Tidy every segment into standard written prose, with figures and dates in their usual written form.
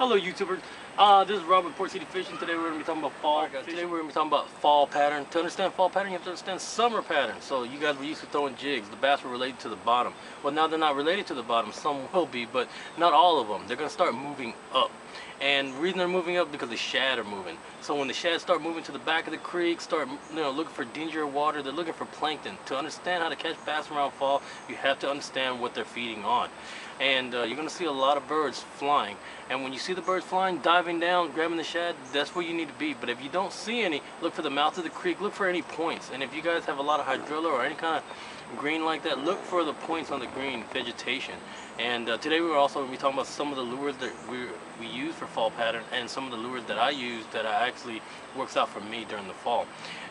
Hello YouTubers, this is Rob with Port City Fishing. Today we're going to be talking about fall. Today we're going to be talking about fall pattern. To understand fall pattern, you have to understand summer pattern. So you guys were used to throwing jigs. The bass were related to the bottom. Well, now they're not related to the bottom. Some will be, but not all of them. They're going to start moving up. And the reason they're moving up is because the shad are moving. So when the shad start moving to the back of the creek, start looking for dingier water, they're looking for plankton. To understand how to catch bass around fall, you have to understand what they're feeding on. And you're going to see a lot of birds flying. And when you see the birds flying, diving down, grabbing the shad, that's where you need to be. But if you don't see any, look for the mouth of the creek, look for any points. And if you guys have a lot of hydrilla or any kind of green like that, look for the points on the green vegetation. And today we're also going to be talking about some of the lures that we use for fall pattern and some of the lures that I use that actually works out for me during the fall.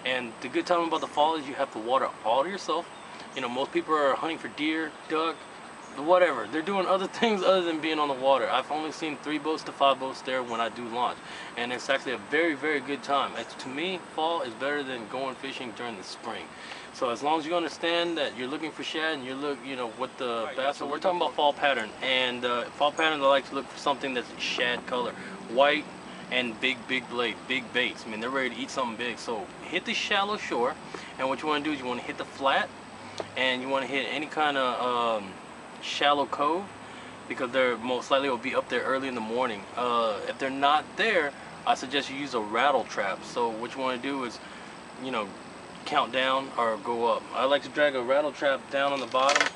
And the good time about the fall is you have to water all to yourself. You know, most people are hunting for deer, duck, whatever. They're doing other things other than being on the water. I've only seen 3 boats to 5 boats there when I do launch. And it's actually a very, very good time. To me, fall is better than going fishing during the spring. So as long as you understand that you're looking for shad and what the bass. So we're talking about fall pattern. And fall pattern, I like to look for something that's shad color. White and big blade, big baits. I mean, they're ready to eat something big. So hit the shallow shore. And what you want to do is you want to hit the flat. And you want to hit any kind of shallow cove, because they're most likely will be up there early in the morning. If they're not there, I suggest you use a rattle trap. So what you want to do is, count down or go up. I like to drag a rattle trap down on the bottom,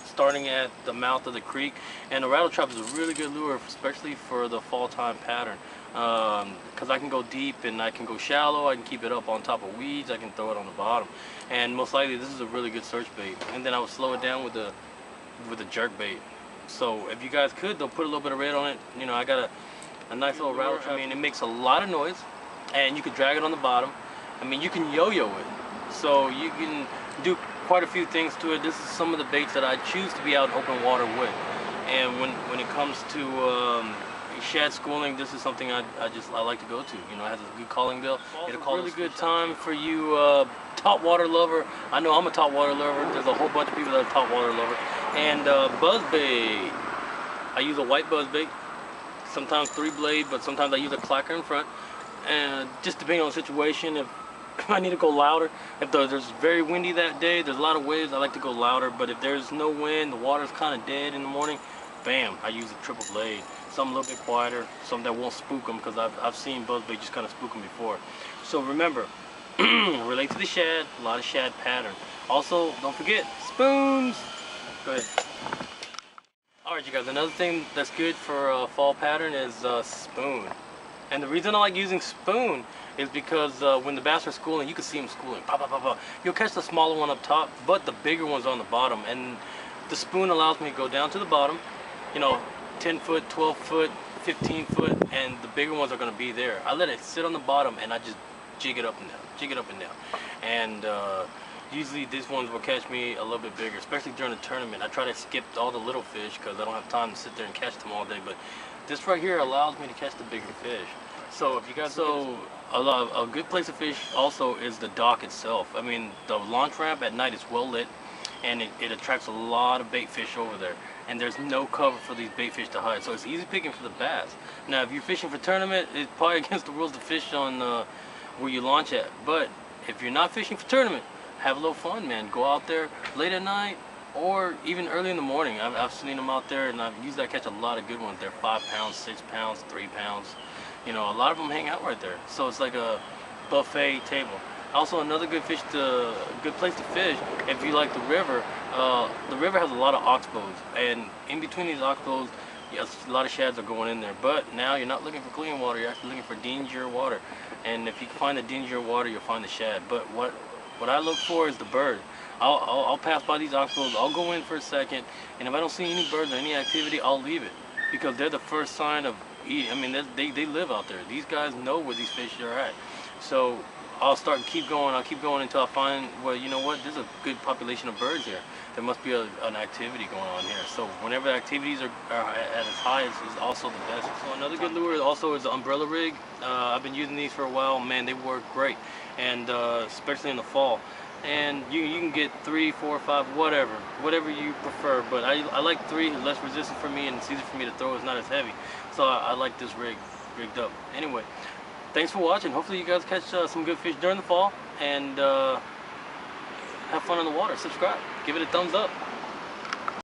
starting at the mouth of the creek. And a rattle trap is a really good lure, especially for the fall time pattern, because I can go deep and I can go shallow. I can keep it up on top of weeds. I can throw it on the bottom, and most likely this is a really good search bait. And then I would slow it down with the jerk bait. So if you guys could, they'll put a little bit of red on it. I got a nice little rattle trap. I mean, it makes a lot of noise, and you can drag it on the bottom. I mean, you can yo-yo it, so you can do quite a few things to it. This is some of the baits that I choose to be out in open water with. And when it comes to shad schooling, this is something I like to go to. It has a good calling bill. It's a really good time for you top water lover. I know I'm a top water lover. There's a whole bunch of people that are top water lover. And buzz bait, I use a white buzz bait, sometimes 3 blade, but sometimes I use a clacker in front. And just depending on the situation, if I need to go louder, if there's very windy that day, there's a lot of waves, I like to go louder. But if there's no wind, the water's kind of dead in the morning, bam, I use a triple blade. Something a little bit quieter, something that won't spook them, because I've seen buzz bait just kind of spook them before. So remember, relate to the shad, a lot of shad pattern. Also, don't forget, spoons. Go ahead. Alright you guys, another thing that's good for fall pattern is spoon. And the reason I like using spoon is because when the bass are schooling, you can see them schooling. Pop, pop, pop, pop. You'll catch the smaller one up top, but the bigger one's on the bottom. And the spoon allows me to go down to the bottom, 10 foot, 12 foot, 15 foot, and the bigger ones are going to be there. I let it sit on the bottom and I just jig it up and down, jig it up and down. And usually these ones will catch me a little bit bigger, especially during the tournament. I try to skip all the little fish because I don't have time to sit there and catch them all day. But this right here allows me to catch the bigger fish. So if you guys, a good place to fish also is the dock itself. I mean, the launch ramp at night is well lit, and it attracts a lot of bait fish over there. And there's no cover for these bait fish to hide, so it's easy picking for the bass. Now, if you're fishing for tournament, it's probably against the rules to fish on where you launch at. But if you're not fishing for tournament, have a little fun, man. Go out there late at night or even early in the morning. I've seen them out there, and I've usually catch a lot of good ones. They're 5 pounds, 6 pounds, 3 pounds. A lot of them hang out right there. So it's like a buffet table. Also, another good place to fish if you like the river. The river has a lot of oxbows, and in between these oxbows, yes, a lot of shads are going in there. But now you're not looking for clean water; you're actually looking for dingier water. And if you can find the dingier water, you'll find the shad. But what I look for is the bird. I'll pass by these oxbows. I'll go in for a second, and if I don't see any birds or any activity, I'll leave it, because they're the first sign of eating. I mean, they live out there. These guys know where these fish are at. So I'll keep going until I find, well, you know what, there's a good population of birds here. There must be an activity going on here. So whenever the activities are at its highest, is also the best. So another good lure also is the umbrella rig. I've been using these for a while. Man, they work great, and especially in the fall. And you can get 3, 4, 5, whatever you prefer. But I like 3, less resistant for me, and it's easy for me to throw. It's not as heavy. So I like this rigged up. Anyway, thanks for watching. Hopefully you guys catch some good fish during the fall, and have fun in the water. Subscribe. Give it a thumbs up.